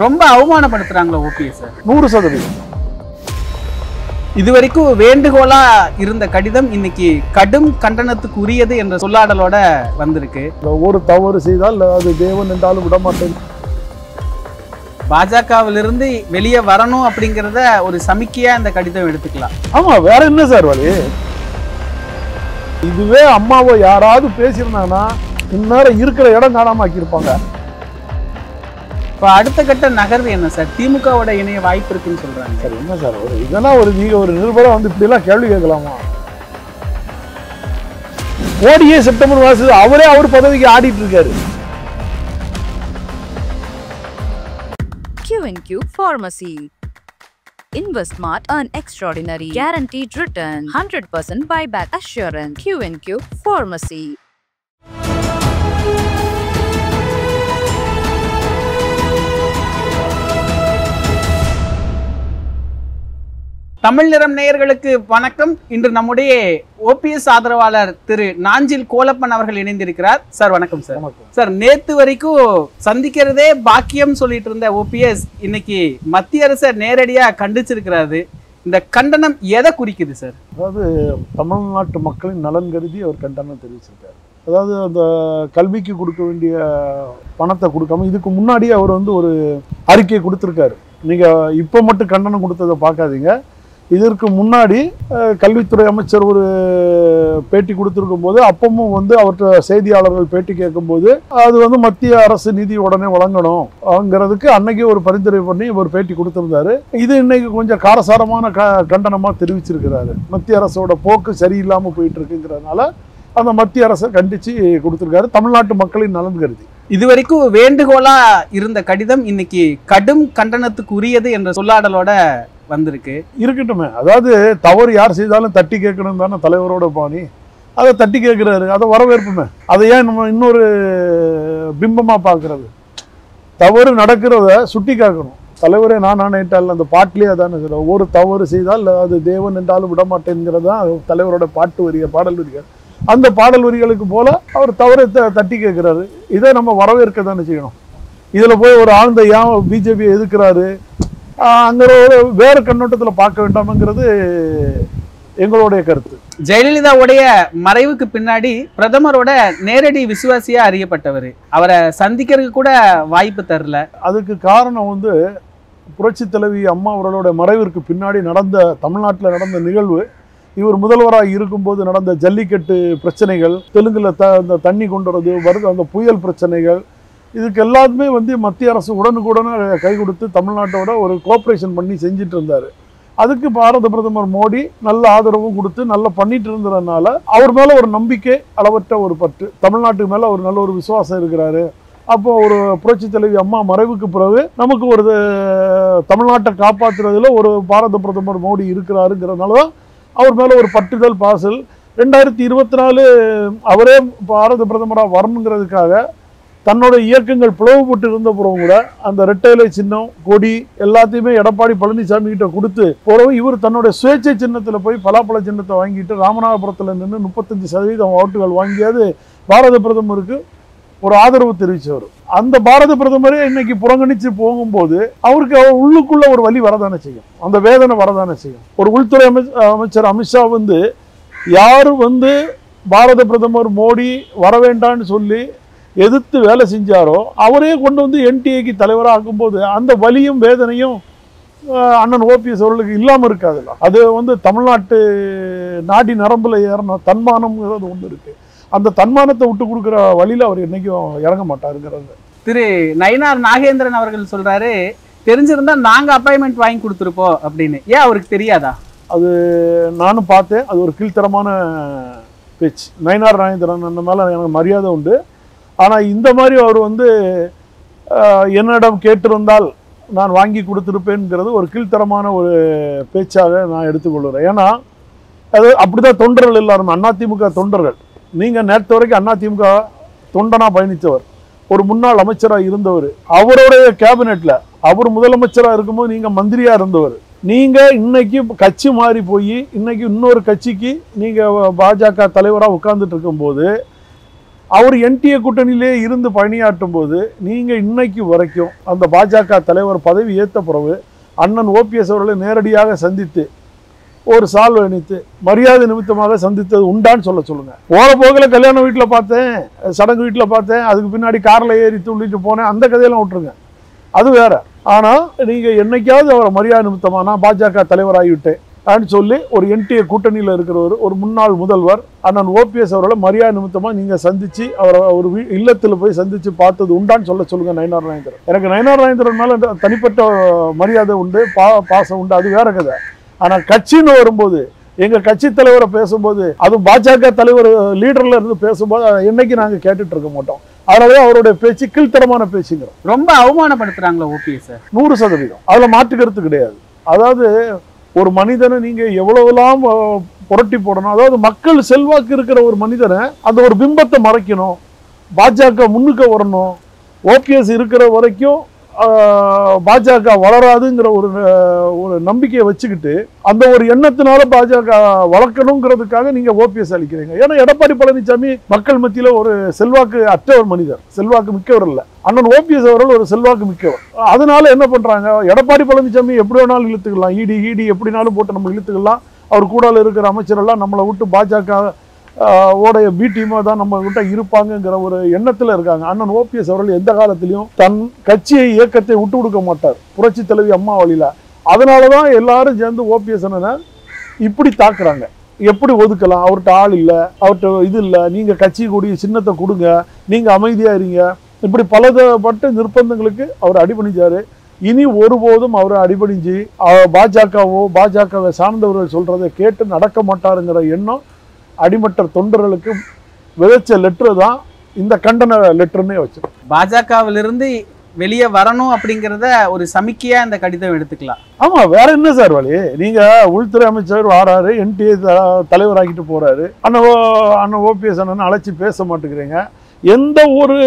ரொம்ப அவமானப்படுத்துறாங்களோ ஓபிஎஸ்? 100%. இதுவரைக்கும் வேண்டுகோளா இருந்த கடிதம் இன்னைக்கு கடும் கண்டனத்துக்கு உரியது என்ற சொல்லாடலோட வந்திருக்கு. ஒரு தவறு செய்தால் அது தேவன் என்றாலும் விட மாட்டேன். பாஜகவிலிருந்து வெளியே வரணும் அப்படிங்கிறத ஒரு சமிக்கையா இந்த கடிதம் எடுத்துக்கலாம். ஆமா, வேற என்ன சார் வழி? இதுவே அம்மாவை யாராவது பேசியிருந்தாங்கன்னா இந்நேரம் இருக்கிற இடம் காணாம ஆக்கியிருப்பாங்க. இப்போ அடுத்த கட்ட நகர்வு என்ன சார்? திமுகவோட இணைய வாய்ப்பு இருக்குன்னு சொல்றாங்க. சார் என்ன சார் இதெல்லாம் நீங்க ஒரு நிருபரா இப்படி எல்லாம் கேள்வி கேட்கலாமா? மோடியே செப்டம்பர் மாசம் அவர் பதவிக்கு ஆடிட்டு இருக்காரு. Q&Q Pharmacy. Invest smart, earn extraordinary, guaranteed return, 100% buyback assurance. Q&Q Pharmacy. Tamil நிறம் நேயர்களுக்கு வணக்கம். இன்று நம்முடைய ஓபிஎஸ் ஆதரவாளர் திரு நாஞ்சில் கோலப்பன் அவர்கள் இணைந்திருக்கிறார். சார் வணக்கம் சார். சார், நேத்து வரைக்கும் சந்திக்கிறதே பாக்கியம் சொல்லிட்டு இருந்த ஓபிஎஸ் இன்னைக்கு மத்திய அரசை நேரடியா கண்டிச்சிருக்கிறாரு. இந்த கண்டனம் எதை குறிக்குது சார்? அதாவது தமிழ்நாட்டு மக்களின் நலன் கருதி அவர் கண்டனம் தெரிவிச்சிருக்காரு. அதாவது அந்த கல்விக்கு கொடுக்க வேண்டிய பணத்தை கொடுக்காம இதுக்கு முன்னாடியே அவர் ஒரு அறிக்கை கொடுத்துருக்காரு. நீங்கள் இப்போ மட்டும் கண்டனம் கொடுத்ததை பார்க்காதீங்க. இதற்கு முன்னாடி கல்வித்துறை அமைச்சர் ஒரு பேட்டி கொடுத்துருக்கும் போது அப்பவும் அவர்கிட்ட செய்தியாளர்கள் பேட்டி கேட்கும்போது அது மத்திய அரசு நிதி உடனே வழங்கணும்ங்கிறதுக்கு அன்னைக்கு ஒரு பரிந்துரை பண்ணி ஒரு பேட்டி கொடுத்துருந்தாரு. இது இன்னைக்கு கொஞ்சம் காரசாரமான கண்டனமாக தெரிவிச்சிருக்கிறாரு. மத்திய அரசோட போக்கு சரியில்லாமல் போயிட்டு இருக்குங்கிறதுனால அந்த மத்திய அரசை கண்டித்து கொடுத்துருக்காரு, தமிழ்நாட்டு மக்களின் நலன் கருதி. இதுவரைக்கும் வேண்டுகோளா இருந்த கடிதம் இன்னைக்கு கடும் கண்டனத்துக்கு உரியது என்ற சொல்லாடலோட வந்திருக்கு. இருக்கட்டுமே, அதாவது தவறு யார் செய்தாலும் தட்டி கேட்கணும் தானே தலைவரோட பாணி. அதை தட்டி கேட்குறாரு, அதை வரவேற்புமே. அதை ஏன் நம்ம இன்னொரு பிம்பமாக பார்க்கறது? தவறு நடக்கிறத சுட்டி காக்கணும். தலைவரே நான் நானேட்டால் அந்த பாட்டிலே அதானே சொல்ல, ஒரு தவறு செய்தால் அது தேவன் என்றாலும் விட மாட்டேங்கிறது தான் தலைவரோட பாடல் வரிகள். அந்த பாடல் வரிகளுக்கு போல அவர் தவறை தட்டி கேட்குறாரு. இதை நம்ம வரவேற்க தானே செய்யணும். இதில் போய் ஒரு ஆழ்ந்த ஏன் பிஜேபியை எதிர்க்கிறாரு அங்கே வேறு கண்ணோட்டத்தில் பார்க்க வேண்டாம்ங்கிறது எங்களுடைய கருத்து. ஜெயலலிதாவுடைய மறைவுக்கு பின்னாடி பிரதமரோட நேரடி விசுவாசியா அறியப்பட்டவர். அவரை சந்திக்கிறதுக்கு கூட வாய்ப்பு தரல. அதுக்கு காரணம் புரட்சி தலைவி அம்மா அவர்களோட மறைவிற்கு பின்னாடி தமிழ்நாட்டில் நடந்த நிகழ்வு. இவர் முதல்வராக இருக்கும்போது நடந்த ஜல்லிக்கட்டு பிரச்சனைகள், தெலுங்குல அந்த தண்ணி கொண்டு வரது, அந்த புயல் பிரச்சனைகள், இதுக்கு எல்லாத்துமே மத்திய அரசு உடனுக்குடனே கை கொடுத்து தமிழ்நாட்டோட ஒரு கோஆப்ரேஷன் பண்ணி செஞ்சுட்டு இருந்தார். அதுக்கு பாரத பிரதமர் மோடி நல்ல ஆதரவும் கொடுத்து நல்லா பண்ணிட்டு இருந்ததுனால அவர் மேலே ஒரு நம்பிக்கை, அளவற்ற ஒரு பற்று, தமிழ்நாட்டுக்கு மேலே ஒரு நல்ல ஒரு விசுவாசம் இருக்கிறாரு. அப்போ ஒரு புரட்சி தலைவி அம்மா மறைவுக்கு பிறகு நமக்கு ஒரு தமிழ்நாட்டை காப்பாற்றுறதுல ஒரு பாரத பிரதமர் மோடி இருக்கிறாருங்கிறதுனால தான் அவர் மேலே ஒரு பற்றுதல் பாசல். 2024 அவரே பாரத பிரதமராக வரணுங்கிறதுக்காக தன்னோட இயக்கங்கள் பிளவுபட்டு இருந்த பிறகு கூட அந்த ரெட்டைலை சின்னம், கொடி எல்லாத்தையுமே எடப்பாடி பழனிசாமி கிட்ட கொடுத்து பிறகு இவர் தன்னுடைய சுயேட்சை சின்னத்தில் போய் பலாப்பழ சின்னத்தை வாங்கிட்டு ராமநாதபுரத்தில் நின்று 35% ஓட்டுகள் வாங்கியாது பாரத பிரதமருக்கு ஒரு ஆதரவு தெரிவித்தவர். அந்த பாரத பிரதமரே இன்னைக்கு புறங்கணிச்சு போகும்போது அவருக்கு உள்ளுக்குள்ள ஒரு வலி வரதானே செய்யும், அந்த வேதனை வரதானே செய்யும். ஒரு உள்துறை அமைச்சர் அமித்ஷா யார் பாரத பிரதமர் மோடி வர வேண்டான்னு சொல்லி எதிர்த்து வேலை செஞ்சாரோ அவரே கொண்டு என்டிஏக்கு தலைவராக ஆக்கும்போது அந்த வலியும் வேதனையும் அண்ணன் ஓபிஎஸ் அவர்களுக்கு இல்லாமல் இருக்காதுல்ல. அது தமிழ்நாட்டு நாடி நரம்புல ஏறின தன்மானம்ங்கிறது இருக்கு. அந்த தன்மானத்தை விட்டு கொடுக்குற வழியில் அவர் என்னைக்கும் இறங்க மாட்டாருங்கிறது திரு நயினார் நாகேந்திரன் அவர்கள் சொல்றாரு. தெரிஞ்சிருந்தா நாங்க அப்பாயின்மெண்ட் வாங்கி கொடுத்துருப்போம் அப்படின்னு. ஏன் அவருக்கு தெரியாதா? அது நானும் பார்த்தேன். அது ஒரு கீழ்த்தரமான பேச்சு. நயினார் நாகேந்திரன் அந்த மேலே எனக்கு மரியாதை உண்டு. ஆனால் இந்த மாதிரி அவர் என்னிடம் கேட்டிருந்தால் நான் வாங்கி கொடுத்துருப்பேன்ங்கிறது ஒரு கீழ்த்தரமான ஒரு பேச்சாக நான் எடுத்துக்கொள்கிறேன். ஏன்னா அது அப்படிதான் தொண்டர்கள் எல்லாருமே, அதிமுக தொண்டர்கள். நீங்கள் நேற்று வரைக்கும் அதிமுக தொண்டனாக பயணித்தவர், ஒரு முன்னாள் அமைச்சராக இருந்தவர், அவருடைய கேபினெட்டில் அவர் முதலமைச்சராக இருக்கும்போது நீங்கள் மந்திரியாக இருந்தவர். நீங்கள் இன்னைக்கு கட்சி மாறி போய் இன்னைக்கு இன்னொரு கட்சிக்கு நீங்கள் பாஜக தலைவராக உட்கார்ந்துட்டு இருக்கும்போது அவர் என்டிஏ கூட்டணியிலே இருந்து பணியாற்றும் போது நீங்கள் இன்னைக்கு வரைக்கும் அந்த பாஜக தலைவர் பதவி ஏற்ற பிறகு அண்ணன் ஓபிஎஸ் அவர்களை நேரடியாக சந்தித்து ஒரு சால்வை அணித்து மரியாதை நிமித்தமாக சந்தித்தது உண்டான்னு சொல்லுங்க. போகிற போக்கில் கல்யாண வீட்டில் பார்த்தேன், சடங்கு வீட்டில் பார்த்தேன், அதுக்கு பின்னாடி காரில் ஏறி துள்ளிட்டு போனேன், அந்த கதையெல்லாம் விட்டுருங்க, அது வேற. ஆனால் நீங்கள் என்னைக்காவது அவரை மரியாதை நிமித்தமாக நான் பாஜக தலைவராகிவிட்டேன் அப்படின்னு சொல்லி ஒரு என்டிஏ கூட்டணியில் இருக்கிறவர், ஒரு முன்னாள் முதல்வர் அண்ணன் ஓபிஎஸ் அவர்களை மரியாதை நிமித்தமாக நீங்கள் சந்தித்து அவரை ஒரு இல்லத்தில் போய் சந்தித்து பார்த்தது உண்டான்னு சொல்லுங்க நயினார் நாகேந்திரன். எனக்கு நயினார் நாகேந்திரன் மேலே தனிப்பட்ட மரியாதை உண்டு, பாசம் உண்டு, அது வேற கதை. ஆனால் கட்சின்னு வரும்போது எங்கள் கட்சி தலைவரை பேசும்போது, அதுவும் பாஜக தலைவர் லீடரில் இருந்து பேசும்போது என்னைக்கு நாங்கள் கேட்டுட்டு இருக்க மாட்டோம். அதனால அவருடைய பேச்சு கீழ்த்தரமான பேச்சுங்கிறோம். ரொம்ப அவமானப்படுத்துறாங்களா ஓபிஎஸ்? 100% அதில் மாற்று கருத்து கிடையாது. அதாவது ஒரு மனிதனை நீங்க எவ்வளவுலாம் புரட்டி போடணும், அதாவது மக்கள் செல்வாக்கு இருக்கிற ஒரு மனிதனை அந்த ஒரு பிம்பத்தை மறைக்கணும், பாஜக முன்னுக்கு வரணும், ஓபிஎஸ் இருக்கிற வரைக்கும் பாஜக வளராதுங்கிற ஒரு நம்பிக்கையை வச்சுக்கிட்டு அந்த ஒரு எண்ணத்தினால பாஜக வளர்க்கணுங்கிறதுக்காக நீங்க ஓபிஎஸ் அளிக்கிறீங்க. ஏன்னா எடப்பாடி பழனிசாமி மக்கள் மத்தியில ஒரு செல்வாக்கு அற்ற ஒரு மனிதர், செல்வாக்கு மிக்கவர் இல்லை. அண்ணன் ஓபிஎஸ் அவர்கள் ஒரு செல்வாக்கு மிக்கவர். அதனால என்ன பண்றாங்க, எடப்பாடி பழனிசாமி எப்படி வேணாலும் இழுத்துக்கலாம், ஈடி எப்படினாலும் போட்டு நம்ம இழுத்துக்கலாம், அவர் கூட இருக்கிற அமைச்சரெல்லாம் நம்மளை விட்டு பாஜக ஓடைய பி டீமாக தான் நம்ம கிட்ட இருப்பாங்கங்கிற ஒரு எண்ணத்தில் இருக்காங்க. அண்ணன் ஓபிஎஸ் அவர்கள் எந்த காலத்திலையும் தன் கட்சியை இயக்கத்தை விட்டு கொடுக்க மாட்டார், புரட்சி தலைவி அம்மா வழியில. அதனால தான் எல்லாரும் சேர்ந்து ஓபிஎஸ் அண்ணனை இப்படி தாக்குறாங்க. எப்படி ஒதுக்கலாம், அவர்கிட்ட ஆள் இல்லை, அவர்கிட்ட இது இல்லை, நீங்கள் கட்சி கூடிய சின்னத்தை கொடுங்க, நீங்கள் அமைதியாக இருங்க, இப்படி பலதப்பட்ட நிர்பந்தங்களுக்கு அவர் அடிபணிஞ்சாரு. இனி ஒருபோதும் அவர் அடிபணிஞ்சு பாஜகவை சார்ந்தவர்கள் சொல்றதை கேட்டு நடக்க மாட்டாருங்கிற எண்ணம் அடிமட்ட தொண்டர்களுக்கு விதைச்ச லெட்டர் தான் இந்த கண்டன லெட்டர்னே வச்சு. பாஜகவிலிருந்து வெளியே வரணும் அப்படிங்கிறத ஒரு சமிக்கையா இந்த கடிதம் எடுத்துக்கலாம். ஆமா, வேற என்ன சார் வழி? நீங்க உள்துறை அமைச்சர் வாராரு, என்டிஏ தலைவராக்கிட்டு போறாரு, அண்ணன் ஓபிஎஸ் அண்ணன் அழைச்சி பேச மாட்டேங்கிறீங்க. எந்த ஒரு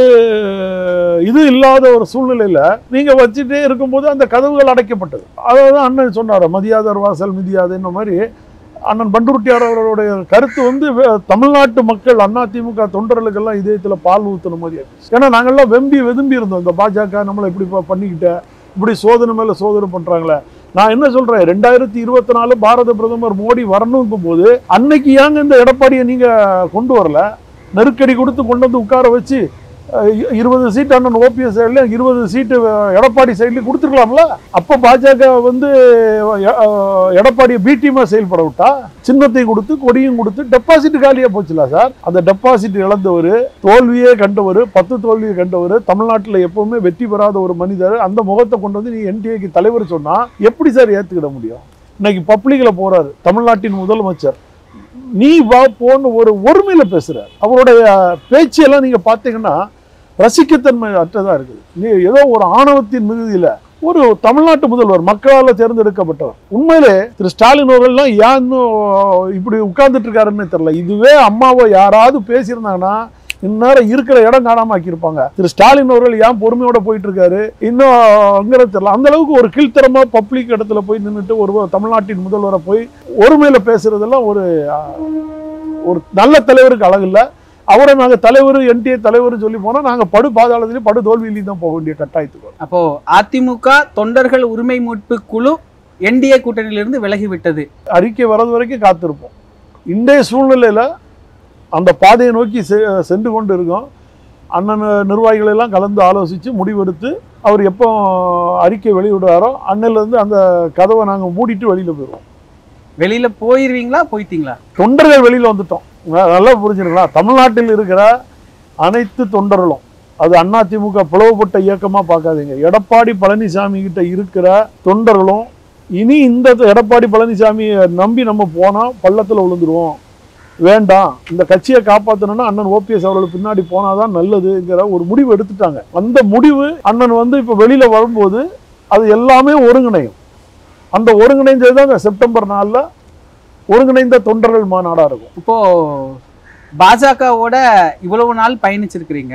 இது இல்லாத ஒரு சூழ்நிலையில நீங்க வச்சுட்டே இருக்கும்போது அந்த கதவுகள் அடைக்கப்பட்டது. அதாவது அண்ணன் சொன்னார், மதியாதர் வாசல் மிதியாது. இந்த மாதிரி அண்ணன் பண்டூர்ட்டியார் அவர்களுடைய கருத்து வந்து தமிழ்நாட்டு மக்கள் அதிமுக தொண்டர்களுக்கெல்லாம் இதயத்தில் பால் ஊத்துன மாதிரி ஆயிடுச்சு. ஏன்னா நாங்கள்லாம் வெதும்பி இருந்தோம், இந்த பாஜக நம்மளை இப்படி பண்ணிக்கிட்ட, இப்படி சோதனை மேல சோதனை பண்றாங்களே. நான் என்ன சொல்றேன், 2024 பாரத பிரதமர் மோடி வரணுங்கும் போது அன்னைக்கு ஏங்க இந்த எடப்பாடியை நீங்க கொண்டு வரல? நெருக்கடி கொடுத்து கொண்டு வந்து உட்கார வச்சு 20 சீட் அண்ணன் ஓபிஎஸ் சைட்ல 20 சீட்டு எடப்பாடி சைட்லயும் கொடுத்துருக்கலாம்ல. அப்ப பாஜக வந்து எடப்பாடியை பி டீமா செயல்பட விட்டா, சின்னத்தையும் கொடுத்து கொடியும் கொடுத்து டெபாசிட் காலியா போச்சுல சார். அந்த டெபாசிட் இழந்தவர், தோல்வியே கண்டவர், 10 தோல்வியை கண்டவர், தமிழ்நாட்டில் எப்பவுமே வெற்றி பெறாத ஒரு மனிதர், அந்த முகத்தை கொண்டு வந்து நீ என்டிஏக்கு தலைவர் சொன்னா எப்படி சார் ஏத்துக்கிட முடியும்? இன்னைக்கு பப்ளிக்ல போறாரு தமிழ்நாட்டின் முதலமைச்சர், நீ வா போன்னு ஒரு ஒருமையில பேசுறாரு. அவருடைய பேச்செல்லாம் நீங்க பாத்தீங்கன்னா ரசிக்கத்தன்மை அற்றதா இருக்குது. நீ ஏதோ ஒரு ஆணவத்தின் மிகுதியில ஒரு தமிழ்நாட்டு முதல்வர், மக்களால் தேர்ந்தெடுக்கப்பட்டவர். உண்மையிலே திரு ஸ்டாலின் அவர்கள்லாம் ஏன் இப்படி உட்கார்ந்துட்டு இருக்காருன்னு தெரியல. இதுவே அம்மாவை யாராவது பேசியிருந்தாங்கன்னா இந்நேரம் இருக்கிற இடம் காணாம ஆக்கியிருப்பாங்க. திரு ஸ்டாலின் அவர்கள் ஏன் பொறுமையோட போயிட்டு இருக்காரு இன்னும் அங்கிறது தெரியல. அந்த அளவுக்கு ஒரு கீழ்த்தரமா பப்ளிக் இடத்துல போய் நின்றுட்டு ஒரு தமிழ்நாட்டின் முதல்வரை போய் ஒருமையில பேசுறதெல்லாம் ஒரு நல்ல தலைவருக்கு அழகு இல்லை. அவரை நாங்க தலைவர், என்டிஏ தலைவர் சொல்லி போனா நாங்க படு பாதாளத்திலேயே படு தோல்வியிலையும் தான் போக வேண்டிய கட்டாயத்துக்கு. அப்போ அதிமுக தொண்டர்கள் உரிமை மீட்பு குழு என்டிஏ கூட்டணியிலிருந்து விலகி விட்டது. அறிக்கை வர்றது வரைக்கும் காத்திருப்போம். இன்றைய சூழ்நிலையில அந்த பாதையை நோக்கி சென்று கொண்டு இருக்கோம். அண்ணன் நிர்வாகிகள் எல்லாம் கலந்து ஆலோசித்து முடிவெடுத்து அவர் எப்போ அறிக்கை வெளியிடுறாரோ அன்னையிலேருந்து அந்த கதவை நாங்கள் மூடிட்டு வெளியில் போயிடுவோம். வெளியில் போயிடுவீங்களா, போயிட்டீங்களா? தொண்டர்கள் வெளியில் வந்துட்டோம். நல்லா புரிஞ்சுருங்களா? தமிழ்நாட்டில் இருக்கிற அனைத்து தொண்டர்களும், அது அதிமுக பிளவுபட்ட இயக்கமாக பார்க்காதீங்க, எடப்பாடி பழனிசாமி கிட்ட இருக்கிற தொண்டர்களும் இனி இந்த எடப்பாடி பழனிசாமியை நம்பி நம்ம போனால் பள்ளத்தில் விழுந்துருவோம், வேண்டாம், இந்த கட்சியை காப்பாற்றணும்னா அண்ணன் ஓபிஎஸ் அவர்களுக்கு பின்னாடி போனாதான் நல்லதுங்கிற ஒரு முடிவு எடுத்துட்டாங்க. அந்த முடிவு அண்ணன் வந்து இப்போ வெளியில வரும்போது அது எல்லாமே ஒருங்கிணையும். அந்த ஒருங்கிணைந்தது தான் செப்டம்பர் 4 ஒருங்கிணைந்த தொண்டர்கள் மாநாடா இருக்கும். இப்போ பாஜகவோட இவ்வளவு நாள் பயணிச்சிருக்கிறீங்க,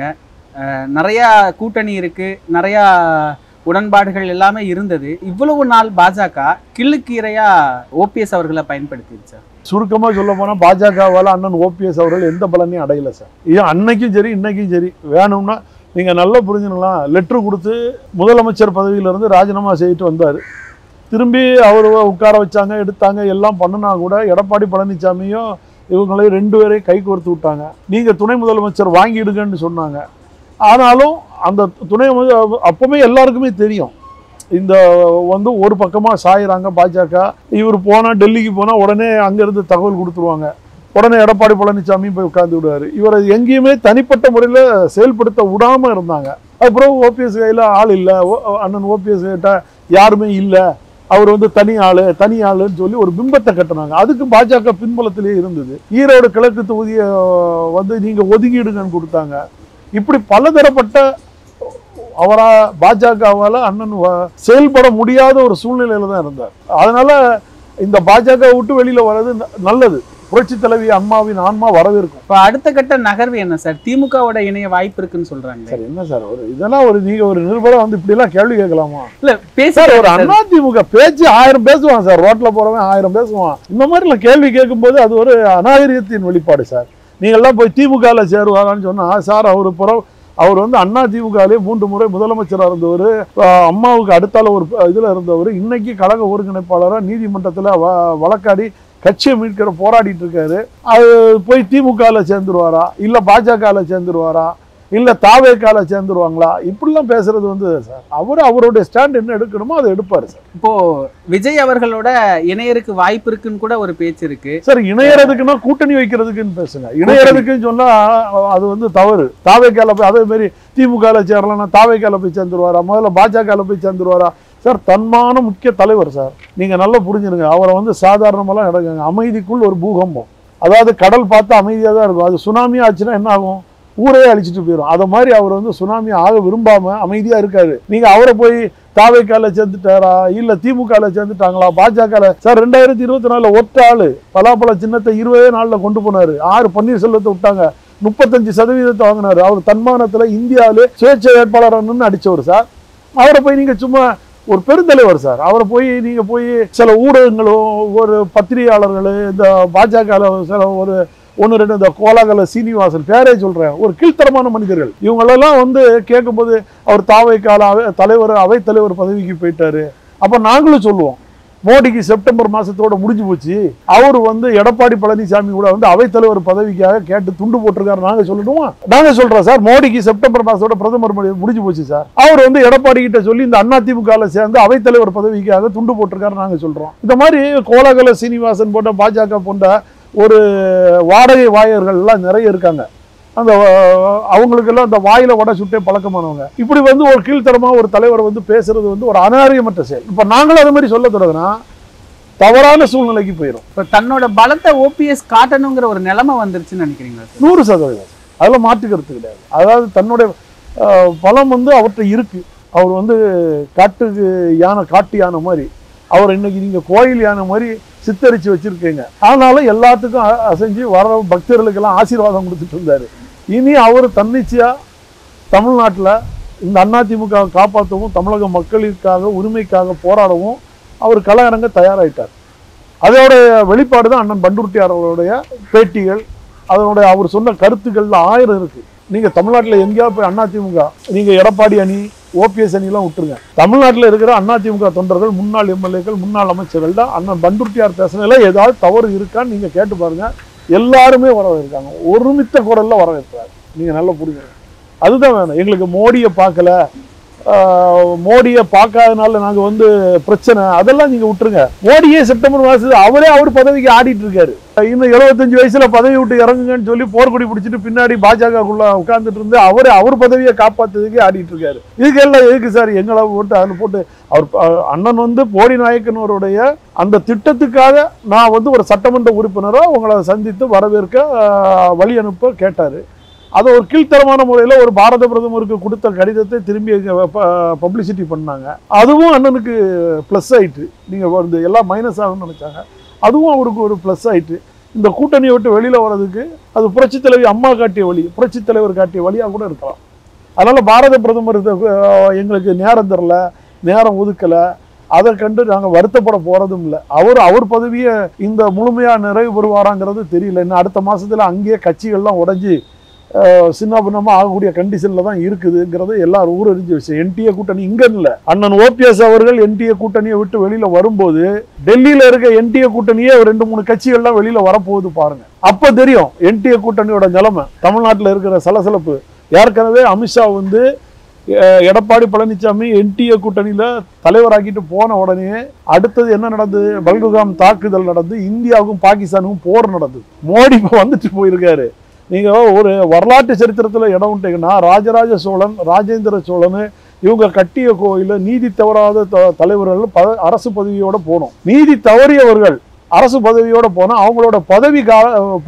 நிறைய கூட்டணி இருக்கு, நிறைய உடன்பாடுகள் எல்லாமே இருந்தது. இவ்வளவு நாள் பாஜக கிள்ளுக்கீரையா ஓபிஎஸ் அவர்களை பயன்படுத்திடுச்சு. சுருக்கமாக சொல்ல போனால் பாஜகவால் அண்ணன் ஓபிஎஸ் அவர்கள் எந்த பலனையும் அடையலை சார். ஏன் அன்னைக்கும் சரி இன்னைக்கும் சரி வேணும்னா நீங்கள் நல்லா புரிஞ்சுக்கலாம். லெட்ரு கொடுத்து முதலமைச்சர் பதவியிலிருந்து ராஜினாமா செய்துட்டு வந்தார். திரும்பி அவர் உட்கார வச்சாங்க, எடுத்தாங்க, எல்லாம் பண்ணினா கூட எடப்பாடி பழனிசாமியும் இவங்களையும் 2 பேரையும் கை கோர்த்து விட்டாங்க. நீங்கள் துணை முதலமைச்சர் வாங்கிடுங்கன்னு சொன்னாங்க. ஆனாலும் அந்த துணை அப்போவுமே எல்லாருக்குமே தெரியும் இந்த வந்து ஒரு பக்கமாக சாயிறாங்க பாஜக. இவர் போனால் டெல்லிக்கு போனால் உடனே அங்கேருந்து தகவல் கொடுத்துருவாங்க. உடனே எடப்பாடி பழனிசாமி போய் உட்கார்ந்து விடுவார். இவரை எங்கேயுமே தனிப்பட்ட முறையில் செயல்படுத்த விடாமல் இருந்தாங்க. அப்புறம் ஓபிஎஸ் கையில் ஆள் இல்லை, அண்ணன் ஓபிஎஸ் கிட்ட யாருமே இல்லை, அவர் வந்து தனி ஆளுன்னு சொல்லி ஒரு பிம்பத்தை கட்டினாங்க. அதுக்கு பாஜக பின்புலத்திலே இருந்தது. ஈரோடு கிழக்கு தொகுதியை வந்து நீங்கள் ஒதுங்கிடுங்கன்னு கொடுத்தாங்க. இப்படி பலதரப்பட்ட பாஜகவால் அண்ணன் செயல்பட முடியாத ஒரு சூழ்நிலையில தான் இருந்தார். அதனால இந்த பாஜக விட்டு வெளியில வர்றது நல்லது. புரட்சி தலைவி அம்மாவின் ஆன்மா வரவேற்கும். இப்போ அடுத்த கட்ட நகர்வு என்ன சார்? திமுகவோட இணைய வாய்ப்பு இருக்குன்னு சொல்றாங்க சார். என்ன சார் இதெல்லாம் நீங்க ஒரு நிருபரா வந்து இப்படி எல்லாம் கேள்வி கேட்கலாமா? இல்ல பேசார் ஒரு அதிமுக பேச்சு 1000 பேசுவான் சார். ரோட்ல போறவன் 1000 பேசுவான். இந்த மாதிரி எல்லாம் கேள்வி கேட்கும்போது அது ஒரு அநாகரிகத்தின் வெளிப்பாடு சார். நீங்கள்லாம் போய் திமுகல சேருவாங்கன்னு சொன்னா சார், அவர் வந்து அண்ணா திமுகலே 3 முறை முதலமைச்சராக இருந்தவர், அம்மாவுக்கு அடுத்தால ஒரு இதில் இருந்தவர், இன்னைக்கு கழக ஒருங்கிணைப்பாளராக நீதிமன்றத்தில் வழக்காடி கட்சியை மீட்கிற போராடிட்டு இருக்காரு. அது போய் திமுகல சேர்ந்துருவாரா, இல்லை பாஜகல சேர்ந்துருவாரா, இல்லை தாவேக்கால சேர்ந்துருவாங்களா? இப்படிலாம் பேசுறது வந்து சார், அவருடைய ஸ்டாண்ட் என்ன எடுக்கணுமோ அதை எடுப்பாரு சார். இப்போ விஜய் அவர்களோட இணையருக்கு வாய்ப்பு இருக்குன்னு கூட ஒரு பேச்சு இருக்கு சார். இணையறதுக்குன்னா கூட்டணி வைக்கிறதுக்குன்னு பேசுங்க. இணையறதுக்குன்னு சொன்னா அது வந்து தவறு. தாவேக்கால போய் அதே மாதிரி திமுகல சேரலன்னா தாவேக்கால போய் சேர்ந்துருவாரா, முதல்ல பாஜகல போய் சேர்ந்துருவாரா? சார் தன்மான முக்கிய தலைவர் சார். நீங்க நல்லா புரிஞ்சுருங்க. அவரை வந்து சாதாரணமெல்லாம் நடக்குங்க. அமைதிக்குள் ஒரு பூகம்பம். அதாவது கடல் பார்த்து அமைதியாக தான் இருக்கும். அது சுனாமி ஆச்சுன்னா என்ன ஆகும்? ஊரே அழிச்சிட்டு போயிடும். அதை மாதிரி அவர் வந்து சுனாமி ஆக விரும்பாம அமைதியா இருக்காரு. நீங்க அவரை போய் தாவேக்கால சேர்ந்துட்டாரா, இல்ல திமுகல சேர்ந்துட்டாங்களா, பாஜக? சார் 2024 ஒற்ற ஆளு பலாப்பழ சின்னத்தை 20 நாள்ல கொண்டு போனாரு. 6 பன்னீர்செல்வத்தை விட்டாங்க, 35% வாங்கினாரு. அவர் தன்மானத்துல இந்தியாவிலே சுயேட்சை வேட்பாளர் அடிச்சவர் சார். அவரை போய் நீங்க சும்மா ஒரு பெருந்தலைவர் சார், அவரை போய் நீங்க போய் சில ஊடகங்களும் ஒரு பத்திரிகையாளர்களும் இந்த பாஜக சில ஒரு 1-2 இந்த கோலாகல சீனிவாசன் பேரே சொல்றேன், ஒரு கீழ்த்தரமான மனிதர்கள். இவங்களெல்லாம் வந்து கேட்கும்போது அவர் தாவேக்கால அவைத்தலைவர் பதவிக்கு போயிட்டாரு. அப்ப நாங்களும் சொல்லுவோம், மோடிக்கு செப்டம்பர் மாசத்தோட முடிஞ்சு போச்சு. அவர் வந்து எடப்பாடி பழனிசாமி கூட வந்து அவைத்தலைவர் பதவிக்காக கேட்டு துண்டு போட்டிருக்காரு. நாங்க சொல்லணுமா? நாங்க சொல்றோம் சார், மோடிக்கு செப்டம்பர் மாசத்தோட பிரதமர் முடிஞ்சு போச்சு சார். அவர் வந்து எடப்பாடி கிட்ட சொல்லி இந்த அதிமுக சேர்ந்து அவைத்தலைவர் பதவிக்காக துண்டு போட்டிருக்காரு. நாங்க சொல்றோம். இந்த மாதிரி கோலாகல சீனிவாசன் போன்ற பாஜக போன்ற ஒரு வாடகை வாயர்கள் எல்லாம் நிறைய இருக்காங்க. அந்த அவங்களுக்கெல்லாம் அந்த வாயில வடை சுட்டே பழக்கமானவங்க. இப்படி வந்து ஒரு கீழ்த்தரமா ஒரு தலைவர் வந்து பேசுறது வந்து ஒரு அநாகரிகமற்ற செயல். இப்ப நாங்களும் அது மாதிரி சொல்ல தொடங்கினா தவறான சூழ்நிலைக்கு போயிடும். இப்ப தன்னோட பலத்தை ஓபிஎஸ் காட்டணுங்கிற ஒரு நிலைமை வந்துருச்சுன்னு நினைக்கிறீங்களா? 100% அதெல்லாம் மாற்றுக்கிறது கிடையாது. அதாவது தன்னுடைய பலம் வந்து அவர்கிட்ட இருக்கு. அவர் வந்து காட்டு யானை மாதிரி அவர் இன்னைக்கு நீங்க கோயில் யானை மாதிரி சித்தரிச்சு வச்சிருக்கீங்க. ஆனாலும் எல்லாத்துக்கும் அசைஞ்சு வர பக்தர்களுக்கெல்லாம் ஆசீர்வாதம் கொடுத்துட்டு இருந்தாரு. இனி அவர் தன்னிச்சையா தமிழ்நாட்டில் இந்த அதிமுக காப்பாற்றவும் தமிழக மக்களுக்காக உரிமைக்காக போராடவும் அவர் களமிறங்க தயாராயிட்டார். அதோட வெளிப்பாடு தான் அண்ணன் பண்டூர்ட்டியார் அவருடைய பேட்டிகள். அதனுடைய அவர் சொன்ன கருத்துக்கள்ல 1000 இருக்கு. நீங்க தமிழ்நாட்டில் எங்கேயாவது போய் அதிமுக நீங்க எடப்பாடி அணி ஓபிஎஸ் அணிலாம் விட்டுருங்க. தமிழ்நாட்டில் இருக்கிற அதிமுக தொண்டர்கள், முன்னாள் எம்எல்ஏக்கள், முன்னாள் அமைச்சர்கள் தான் அண்ணன் பண்டூர்ட்டியார் பேசுனதுல ஏதாவது தவறு இருக்கான்னு நீங்க கேட்டு பாருங்க. எல்லாருமே வரவேற்காங்க, ஒருமித்த குரல்ல வரவேற்கிறாங்க. நீங்க நல்லா புரிஞ்சுங்க. அதுதான் வேணும். எங்களுக்கு மோடியை பார்க்கல, மோடியை பார்க்காதனால நாங்க வந்து பிரச்சனை, அதெல்லாம் நீங்க விட்டுருங்க. மோடியே செப்டம்பர் மாசத்துல அவர் பதவிக்கு ஆடிட்டு இருக்காரு. இன்னும் 75 வயசுல பதவி விட்டு இறங்குங்கன்னு சொல்லி போர்க்கொடி பிடிச்சிட்டு பின்னாடி பாஜகக்குள்ள உட்கார்ந்துட்டு இருந்து அவர் பதவியை காப்பாத்துறதுக்கு ஆடிட்டு இருக்காரு. இதுக்கு எல்லாம் எதுக்கு சார் எங்களை போட்டு அதில் போட்டு அவர் அண்ணன் வந்து போடி நாயக்கனோருடைய அந்த திட்டத்துக்காக நான் வந்து ஒரு சட்டமன்ற உறுப்பினராக உங்களை சந்தித்து வரவேற்க வழி அனுப்ப கேட்டாரு. அதை ஒரு கீழ்த்தரமான முறையில் ஒரு பாரத பிரதமருக்கு கொடுத்த கடிதத்தை திரும்பி பப்ளிசிட்டி பண்ணாங்க. அதுவும் அண்ணனுக்கு ப்ளஸ் ஆயிட்டு. நீங்கள் வந்து எல்லாம் மைனஸ் ஆகும்னு நினச்சாங்க, அதுவும் அவருக்கு ஒரு ப்ளஸ் ஆயிட்டு. இந்த கூட்டணியை விட்டு வெளியில் வர்றதுக்கு அது புரட்சி தலைவி அம்மா காட்டிய வழி, புரட்சி தலைவர் காட்டிய வழியாக கூட இருக்கலாம். அதனால் பாரத பிரதமர் எங்களுக்கு நேரம் தரல, நேரம் ஒதுக்கலை, அதை கண்டு நாங்கள் வருத்தப்பட போறதும் இல்லை. அவர் பதவியை இந்த முழுமையா நிறைவு பெறுவாராங்கிறது தெரியல. இன்னும் அடுத்த மாசத்துல அங்கேயே கட்சிகள்லாம் உடைஞ்சு சின்ன பின்னமா ஆகக்கூடிய கண்டிஷன்ல தான் இருக்குதுங்கிறது எல்லாரும் ஊரறிஞ்ச விஷயம். என்டிஏ கூட்டணி இங்க இல்ல, அண்ணன் ஓபிஎஸ் அவர்கள் என்டிஏ கூட்டணியை விட்டு வெளியில வரும்போது டெல்லியில இருக்க என்டிஏ கூட்டணியே 2-3 கட்சிகள்லாம் வெளியில வரப்போகுது பாருங்க. அப்ப தெரியும் என்டிஏ கூட்டணியோட நிலைமை, தமிழ்நாட்டில் இருக்கிற சலசலப்பு. ஏற்கனவே அமித்ஷா வந்து எடப்பாடி பழனிசாமி என்டிஏ கூட்டணியில தலைவராக்கிட்டு போன உடனே அடுத்தது என்ன நடந்தது? பல்குகாம் தாக்குதல் நடந்து இந்தியாவுக்கும் பாகிஸ்தானுக்கும் போர் நடந்தது. மோடி இப்போ வந்துட்டு போயிருக்காரு. நீங்க ஒரு வரலாற்று சரித்திரத்துல இடம் விட்டீங்கன்னா ராஜராஜ சோழன், ராஜேந்திர சோழன் இவங்க கட்டிய கோயில நீதி தவறாத தலைவர்கள் அரசு பதவியோட போனோம். நீதி தவறியவர்கள் அரசு பதவியோட போனா அவங்களோட பதவி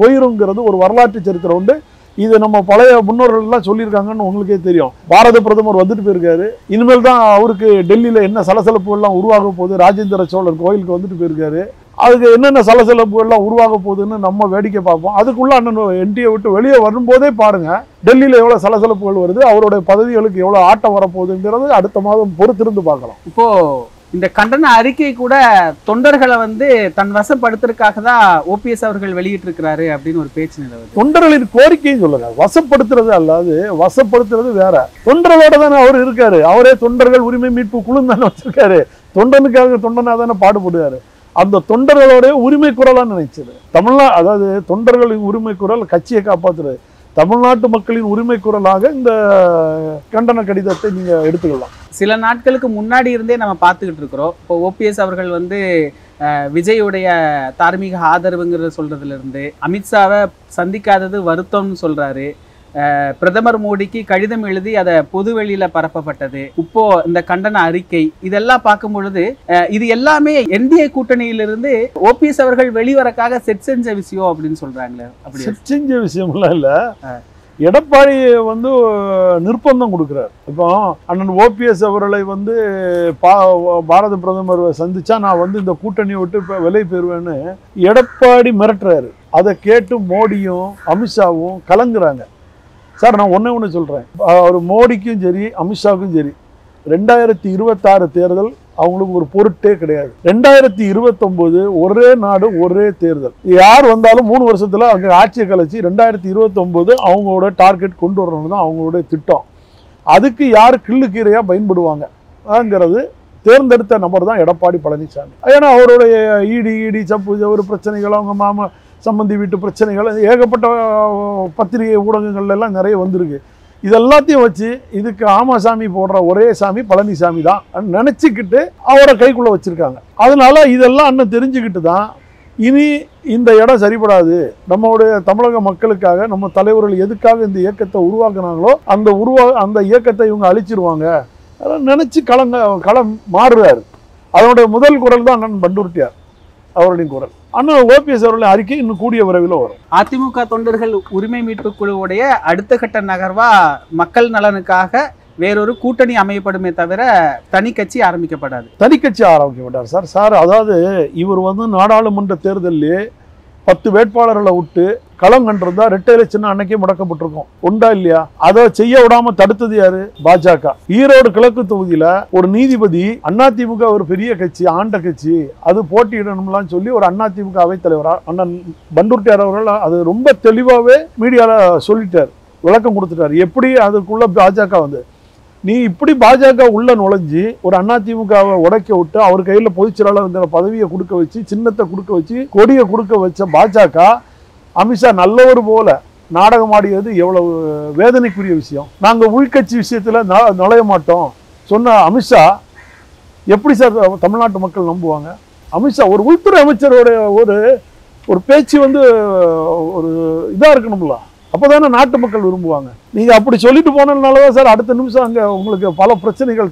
போயிருங்கிறது ஒரு வரலாற்று சரித்திரம் உண்டு. இது நம்ம பழைய முன்னோர்கள் எல்லாம் சொல்லியிருக்காங்கன்னு உங்களுக்கே தெரியும். பாரத பிரதமர் வந்துட்டு போயிருக்காரு. இனிமேல் தான் அவருக்கு டெல்லியில என்ன சலசலப்பு எல்லாம் உருவாக போகுது. ராஜேந்திர சோழன் கோயிலுக்கு வந்துட்டு போயிருக்காரு. அதுக்கு என்னென்ன சலசலப்பு எல்லாம் உருவாக போகுதுன்னு நம்ம வேடிக்கை பார்ப்போம். அதுக்குள்ள அண்ணன் என்டிஏ விட்டு வெளியே வரும்போதே பாருங்க டெல்லியில எவ்வளவு சலசலப்புகள் வருது, அவருடைய பதவிகளுக்கு எவ்வளவு ஆட்டம் வரப்போகுதுங்கிறது அடுத்த மாதம் பொறுத்திருந்து பார்க்கலாம். இப்போ இந்த கண்டன அறிக்கை கூட தொண்டர்களை வந்து தன் வசப்படுத்துறதுக்காக தான் ஓபிஎஸ் அவர்கள் வெளியிட்டிருக்கிறாரு அப்படின்னு ஒரு பேச்சு நிலவுது. தொண்டர்களின் கோரிக்கையும் சொல்லுங்க, வசப்படுத்துறது அல்லாது வசப்படுத்துறது வேற. தொண்டர்களோட தானே அவர் இருக்காரு. அவரே தொண்டர்கள் உரிமை மீட்பு குழு தானே வச்சிருக்காரு. தொண்டனுக்காக தொண்டனா தானே பாடுபடுறாரு. அந்த தொண்டர்களோட உரிமை குரலா நினைச்சது அதாவது தொண்டர்களின் உரிமை குரல் கட்சியை காப்பாத்துறது. தமிழ்நாட்டு மக்களின் உரிமை குரலாக இந்த கண்டன கடிதத்தை நீங்க எடுத்துக்கலாம். சில நாட்களுக்கு முன்னாடி இருந்தே நம்ம பார்த்துக்கிட்டு இருக்கிறோம். இப்போ ஓபிஎஸ் அவர்கள் வந்து விஜயுடைய தார்மீக ஆதரவுங்கிறத சொல்றதுல இருந்து அமித்ஷாவை சந்திக்காதது வருத்தம்னு சொல்றாரு. பிரதமர் மோடிக்கு கடிதம் எழுதி அதை பொதுவெளியில பரப்பப்பட்டது. இப்போ இந்த கண்டன அறிக்கை இதெல்லாம் பார்க்கும் பொழுது இது எல்லாமே என்டிஏ கூட்டணியிலிருந்து ஓபிஎஸ் அவர்கள் வெளிவரக்காக செட் செஞ்ச விஷயம் அப்படின்னு சொல்றாங்களே. அப்படி செட் செஞ்ச விஷயம்லாம் இல்ல, எடப்பாடி வந்து நிர்பந்தம் கொடுக்குறாரு. இப்போ அண்ணன் ஓபிஎஸ் அவர்களை வந்து பாரத பிரதமர் சந்திச்சா நான் வந்து இந்த கூட்டணியை விட்டு இப்போ விலை பெறுவேன்னு எடப்பாடி மிரட்டுறாரு. அதை கேட்டு மோடியும் அமித்ஷாவும் கலங்குறாங்க. சார் நான் ஒன்று சொல்கிறேன், அவர் மோடிக்கும் சரி அமித்ஷாவுக்கும் சரி 2026 தேர்தல் அவங்களுக்கு ஒரு பொருட்டே கிடையாது. 2029 ஒரே நாடு ஒரே தேர்தல். யார் வந்தாலும் 3 வருஷத்துல அவங்க ஆட்சியை கலைச்சி 2029 அவங்களோட டார்கெட் கொண்டு வரணும்னு தான் அவங்களோட திட்டம். அதுக்கு யார் கிள்ளுக்கீரையா பயன்படுவாங்கிறது தேர்ந்தெடுத்த நபர் தான் எடப்பாடி பழனிசாமி. ஏன்னா அவருடைய இடி சப்பு ஒரு பிரச்சனைகள், அவங்க மாமா சம்பந்தி வீட்டு பிரச்சனைகள், ஏகப்பட்ட பத்திரிகை ஊடகங்கள்ல எல்லாம் நிறைய வந்திருக்கு. இது எல்லாத்தையும் வச்சு இதுக்கு ஆமாசாமி போடுற ஒரே சாமி பழனிசாமி தான் நினைச்சுக்கிட்டு அவரை கைக்குள்ள வச்சிருக்காங்க. அதனால இதெல்லாம் அண்ணன் தெரிஞ்சுக்கிட்டு தான் இனி இந்த இடம் சரிபடாது, நம்மளுடைய தமிழக மக்களுக்காக நம்ம தலைவர்கள் எதுக்காக இந்த இயக்கத்தை உருவாக்குனாங்களோ அந்த இயக்கத்தை இவங்க அழிச்சிருவாங்க நினைச்சு களம் மாறுறாரு. அதனுடைய முதல் குரல் தான் அண்ணன் பண்டூர்ட்டியார் அவர்களின் குரல். அண்ணன் ஓபிஎஸ் அவர்களின் அறிக்கை இன்னும் கூடிய விரைவில் வரும். அதிமுக தொண்டர்கள் உரிமை மீட்பு குழுவுடைய அடுத்த கட்ட நகர்வா மக்கள் நலனுக்காக வேறொரு கூட்டணி அமையப்படுமே தவிர தனி கட்சி ஆரம்பிக்கப்படாது. தனி கட்சி ஆரம்பிக்கப்பட்டார் சார். அதாவது இவர் வந்து நாடாளுமன்ற தேர்தலிலே 10 வேட்பாளர்களை விட்டு களம் கண்டிருந்தா ரெட்டை எலெக்ஷன் அன்னைக்கே முடக்கப்பட்டிருக்கும். உண்டா இல்லையா? அதை செய்ய விடாம தடுத்தது யாரு? பாஜக. ஈரோடு கிழக்கு தொகுதியில ஒரு நீதிபதி அதிமுக ஒரு பெரிய கட்சி, ஆண்ட கட்சி, அது போட்டியிடணும்லாம் சொல்லி ஒரு அதிமுக அவைத்தலைவரா அண்ணன் பண்டூர்ட்டியார் அவர்கள் அது ரொம்ப தெளிவாவே மீடியால சொல்லிட்டார், விளக்கம் கொடுத்துட்டார். எப்படி அதுக்குள்ள பாஜக வந்து நீ இப்படி பாஜக உள்ள நுழைஞ்சி ஒரு அதிமுகவை உடைக்க விட்டு அவர் கையில பொதுச் செயலாளர் பதவியை கொடுக்க வச்சு, சின்னத்தை கொடுக்க வச்சு, கொடியை கொடுக்க வச்ச பாஜக அமித்ஷா நல்லவர் போல நாடகம் ஆடியது எவ்வளவு வேதனைக்குரிய விஷயம். நாங்க உள்கட்சி விஷயத்துல நுழைய மாட்டோம் சொன்ன அமித்ஷா எப்படி சார் தமிழ்நாட்டு மக்கள் நம்புவாங்க? அமித்ஷா ஒரு உள்துறை அமைச்சரோட ஒரு பேச்சு வந்து ஒரு இதா இருக்கணும்ல, அப்போதானே நாட்டு மக்கள் விரும்புவாங்க. நீங்க அப்படி சொல்லிட்டு போனதுனாலதான் சார் அடுத்த நிமிஷம் அங்க உங்களுக்கு பல பிரச்சனைகள்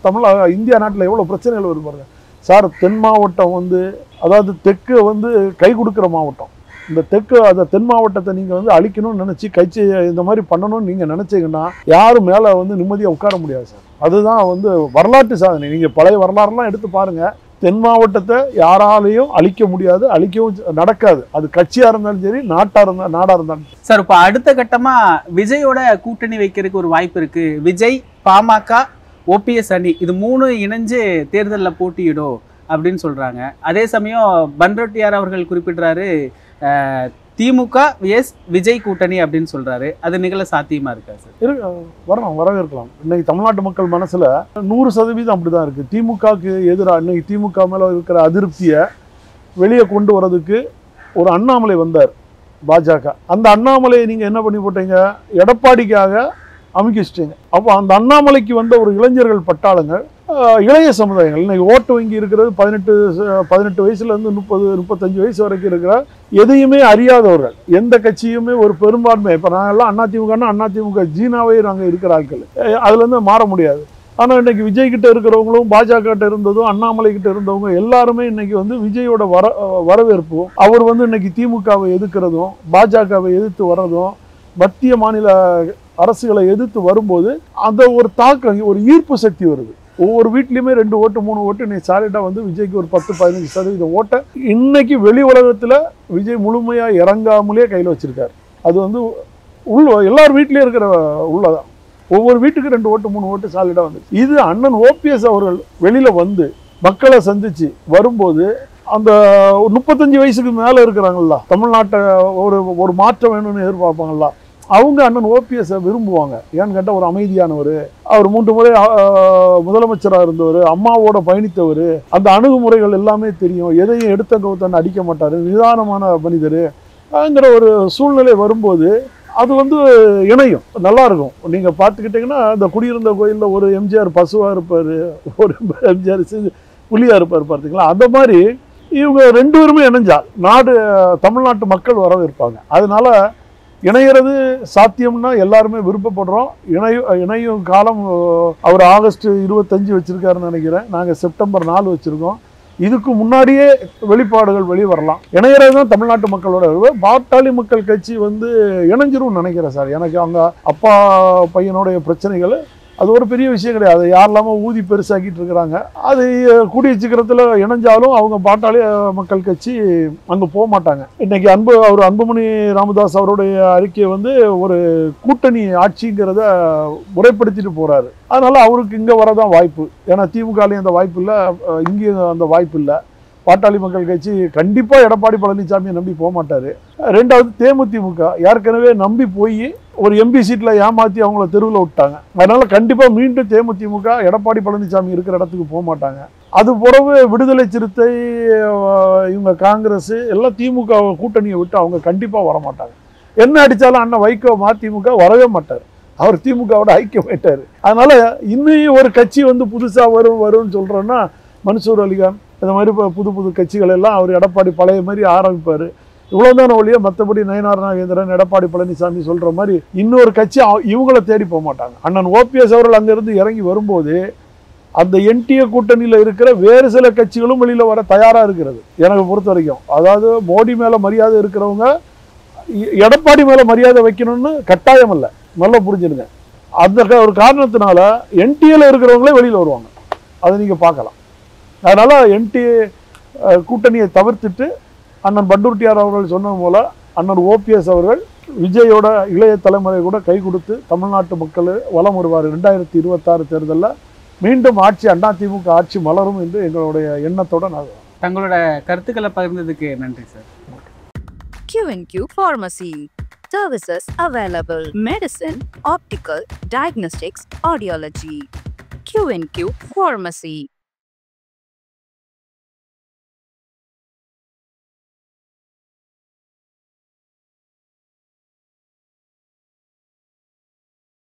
இந்தியா நாட்டில் எவ்வளவு பிரச்சனைகள் வருவாங்க சார். தென் மாவட்டம் வந்து அதாவது தெற்கு வந்து கை கொடுக்குற மாவட்டம். இந்த அந்த தென் மாவட்டத்தை நீங்க வந்து அழிக்கணும்னு நினைச்சு கட்சி இந்த மாதிரி பண்ணணும்னு நீங்க நினைச்சீங்கன்னா யாரும் மேல வந்து நிம்மதியா உட்கார முடியாது சார். அதுதான் வந்து வரலாற்று சாதனை. நீங்க பழைய வரலாறுலாம் எடுத்து பாருங்க. தென் மாவட்டத்தை யாராலையும் அழிக்க முடியாது, அழிக்கவும் நடக்காது. அது கட்சியா இருந்தாலும் சரி, நாடா இருந்தாலும் சார். இப்ப அடுத்த கட்டமா விஜயோட கூட்டணி வைக்கிறதுக்கு ஒரு வாய்ப்பு இருக்கு. விஜய், பாமக, ஓபிஎஸ் அணி இது 3 இணைஞ்சு தேர்தலில் போட்டியிடும் அப்படின்னு சொல்றாங்க. அதே சமயம் பன்ருட்டியார் அவர்கள் குறிப்பிடுறாரு திமுக விஎஸ் விஜய் கூட்டணி அப்படின்னு சொல்றாரு. அது நிகழ சாத்தியமா இருக்கா சார்? வரலாம், வரவேற்கலாம். இன்னைக்கு தமிழ்நாட்டு மக்கள் மனசுல 100% அப்படிதான் இருக்கு. திமுகவுக்கு எதிராக இன்னைக்கு திமுக மேல இருக்கிற அதிருப்தியை வெளியே கொண்டு வரதுக்கு ஒரு அண்ணாமலை வந்தார் பாஜக. அந்த அண்ணாமலையை நீங்க என்ன பண்ணி போட்டீங்க, எடப்பாடிக்காக அமுக்கிச்சிட்டீங்க. அப்போ அந்த அண்ணாமலைக்கு வந்த ஒரு இளைஞர்கள் பட்டாளங்கள், இளைய சமுதாயங்கள், இன்னைக்கு ஓட்டு வங்கி இருக்கிறது 18 வயசுலேருந்து 30-35 வயசு வரைக்கும் இருக்கிற எதையுமே அறியாதவர்கள், எந்த கட்சியுமே ஒரு பெரும்பான்மை. இப்போ நாங்கள்லாம் அதிமுக ஜீனாவே நாங்கள் இருக்கிற ஆட்கள், அதுலேருந்து மாற முடியாது. ஆனால் இன்னைக்கு விஜய் கிட்ட இருக்கிறவங்களும் பாஜக கிட்ட இருந்ததும் அண்ணாமலை கிட்ட இருந்தவங்க எல்லாருமே இன்னைக்கு விஜயோட வரவேற்பும், அவர் இன்னைக்கு திமுகவை எதிர்க்கிறதும் பாஜகவை எதிர்த்து வர்றதும், மத்திய மாநில அரசுகளை எதிர்த்து வரும்போது அந்த ஒரு தாக்கம், ஒரு ஈர்ப்பு சக்தி வருது. ஒவ்வொரு வீட்லையுமே 2 ஓட்டு 3 ஓட்டு இன்னைக்கு சாலிடாக விஜய்க்கு ஒரு 10-15% ஓட்டை இன்னைக்கு வெளி உலகத்தில் விஜய் முழுமையாக இறங்காமலே கையில் வச்சிருக்காரு. அது எல்லார் வீட்லேயும் இருக்கிற உள்ளதான். ஒவ்வொரு வீட்டுக்கு 2 ஓட்டு 3 ஓட்டு சாலிடாக வந்துச்சு. இது அண்ணன் ஓபிஎஸ் அவர்கள் வெளியில் மக்களை சந்திச்சு வரும்போது அந்த 35 வயசுக்கு மேலே இருக்கிறாங்களா, தமிழ்நாட்டை ஒரு மாற்றம் வேணும்னு எதிர்பார்ப்பாங்களா, அவங்க அண்ணன் ஓபிஎஸ் விரும்புவாங்க. ஏன்னு கேட்டால் ஒரு அமைதியானவர், அவர் 3 முறை முதலமைச்சராக இருந்தவர், அம்மாவோட பயணித்தவர், அந்த அணுகுமுறைகள் எல்லாமே தெரியும், எதையும் எடுத்தங்கவுத்தன்னு அடிக்க மாட்டார், நிதானமான மனிதருங்கிற ஒரு சூழ்நிலை வரும்போது அது இணையும், நல்லா இருக்கும். நீங்கள் பார்த்துக்கிட்டிங்கன்னா இந்த குடியிருந்த கோயிலில் ஒரு எம்ஜிஆர் பசுவாக இருப்பார், ஒரு எம்ஜிஆர் புலியாக இருப்பார், பார்த்தீங்களா? அந்த மாதிரி இவங்க 2 பேருமே இணைஞ்சா தமிழ்நாட்டு மக்கள் வரவேற்பாங்க. அதனால இணைகிறது சாத்தியம்னா எல்லாருமே விருப்பப்படுறோம். இணையும் காலம் அவர் ஆகஸ்ட் 25 வச்சிருக்காருன்னு நினைக்கிறேன். நாங்கள் செப்டம்பர் 4 வச்சிருக்கோம். இதுக்கு முன்னாடியே வெளிப்பாடுகள் வெளிவரலாம். இணைகிறது தான் தமிழ்நாட்டு மக்களோட. பாட்டாளி மக்கள் கட்சி இணைஞ்சிரும் நினைக்கிறேன் சார். எனக்கு அவங்க அப்பா பையனுடைய பிரச்சனைகள் அது ஒரு பெரிய விஷயம் கிடையாது. யார் இல்லாமல் ஊதி பெருசாக்கிட்டு இருக்கிறாங்க. அது கூடிய சீக்கிரத்தில் இணைஞ்சாலும் அவங்க பாட்டாளி மக்கள் கட்சி அங்கே போக மாட்டாங்க. இன்னைக்கு அவர் அன்புமணி ராமதாஸ் அவருடைய அறிக்கையை ஒரு கூட்டணி ஆட்சிங்கிறத முறைப்படுத்திட்டு போறாரு. அதனால அவருக்கு இங்கே வரதான் வாய்ப்பு. ஏன்னா திமுகலையும் அந்த வாய்ப்பு இல்லை, இங்கேயும் அந்த வாய்ப்பு இல்லை. பாட்டாளி மக்கள் கட்சி கண்டிப்பாக எடப்பாடி பழனிசாமியை நம்பி போக மாட்டார். 2வது தேமுதிமுக ஏற்கனவே நம்பி போய் ஒரு எம்பி சீட்டில் ஏமாற்றி அவங்கள தெருவில் விட்டாங்க. அதனால கண்டிப்பாக மீண்டும் தேமுதிமுக எடப்பாடி பழனிசாமி இருக்கிற இடத்துக்கு போக மாட்டாங்க. அது பிறகு விடுதலை சிறுத்தை, இவங்க காங்கிரஸ் எல்லாம் திமுக கூட்டணியை விட்டு அவங்க கண்டிப்பாக வரமாட்டாங்க. என்ன அடித்தாலும் அண்ணன் வைகோ மதிமுக வரவே மாட்டார். அவர் திமுகவோட ஐக்கியமாயிட்டார். அதனால இன்னும் ஒரு கட்சி புதுசாக வரும்னு சொல்கிறோன்னா மன்சூர் அலிகான் இந்த மாதிரி புது கட்சிகள் எல்லாம் அவர் எடப்பாடி பழைய மாதிரி ஆரம்பிப்பார். இவ்வளோதான ஒழிய மற்றபடி நயனார் நாகேந்திரன், எடப்பாடி பழனிசாமி சொல்கிற மாதிரி இன்னொரு கட்சி இவங்கள தேடி போக மாட்டாங்க. அண்ணன் ஓபிஎஸ் அவர்கள் அங்கேருந்து இறங்கி வரும்போது அந்த என்டிஏ கூட்டணியில் இருக்கிற வேறு சில கட்சிகளும் வெளியில் வர தயாராக இருக்கிறது எனக்கு பொறுத்த வரைக்கும். அதாவது மோடி மேலே மரியாதை இருக்கிறவங்க எடப்பாடி மேலே மரியாதை வைக்கணும்னு கட்டாயம் இல்லை, நல்லா புரிஞ்சுடுங்க. அந்த ஒரு காரணத்தினால என்டிஏல இருக்கிறவங்களே வெளியில் வருவாங்க, அதை நீங்கள் பார்க்கலாம். அதனால் என்டிஏ கூட்டணியை தவிர்த்துட்டு அண்ணன் பண்டூர்ட்டியார் அவர்கள் சொன்னது போல அண்ணன் ஓபிஎஸ் அவர்கள் விஜயோட இளைய தலைமுறை கூட கை கொடுத்து தமிழ்நாட்டு மக்கள் வலம் வருவார். 2026 தேர்தலில் மீண்டும் ஆட்சி அதிமுக ஆட்சி மலரும் என்று எங்களுடைய எண்ணத்தோட தங்களோட கருத்துக்களை பகிர்ந்ததுக்கு நன்றி sir. Q&Q Pharmacy. Services available. Medicine, optical, diagnostics, audiology. Q&Q Pharmacy.